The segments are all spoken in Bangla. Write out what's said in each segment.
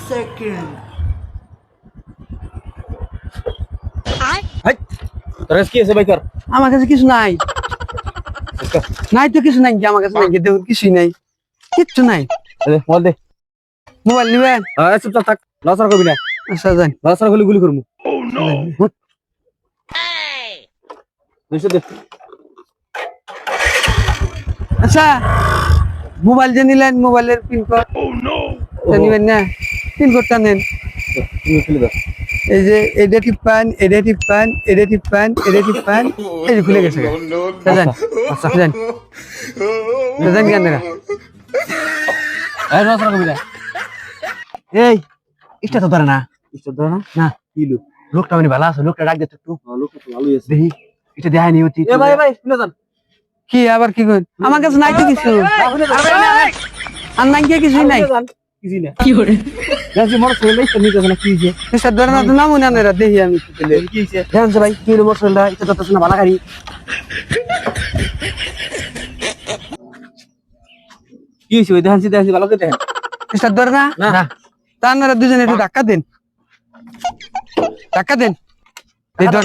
second. তোর কাছে কি আছে ভাই কর আমার কাছে কিছু নাই নাই তো কিছু নাই কি আমার কাছে নাই কি দেখুন কিছুই নাই কিচ্ছু নাই দে মোবাইল দে মোবাইল নিবেন চুপচাপ থাক লসার করবি না আচ্ছা যান লসার হলে গুলি করবো দুইশো দে আচ্ছা মোবাইল যে নিলেন মোবাইলের পিন কোড নিবেন না পিন কোডটা নেন তুমি খুলে দাও এই যে এটা টিপান এটা টিপান এটা টিপান এটা টিপান এই যে খুলে গেছে যান আচ্ছা যান যান কেন না এই লসার করবি না এই এটা তো ধরে না ইষ্ট ধর না না কিলো লোকটা মানে ভালো আছে লোকটা ডাক দে একটু লোকটা তো ভালোই আছে দেখি এটা দেখাই নি অতি এ ভাই শুনে যান কি আবার কি করেন আমার কাছে নাই তো কিছু আর নাই কি কিছুই নাই কিছুই না কি করে গাছি মোর ছেলে তো নিতে না কি হইছে এসব ধরে না তো নাম মনে না দেখি আমি কি হইছে দেখেন ভাই কি হলো মোর ছেলেটা এটা তো না ভালো গাড়ি কি হইছে ওই দেখান সিধা ভালো করে দেখেন এসব ধরে না না তা আপনারা দুজনে একটু ধাক্কা দেন ধাক্কা দেন এই ধর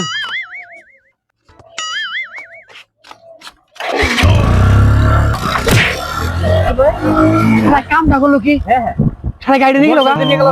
কামটা করলো কি হ্যাঁ হ্যাঁ সারা গাড়ি নিয়ে গেল নিয়ে গেল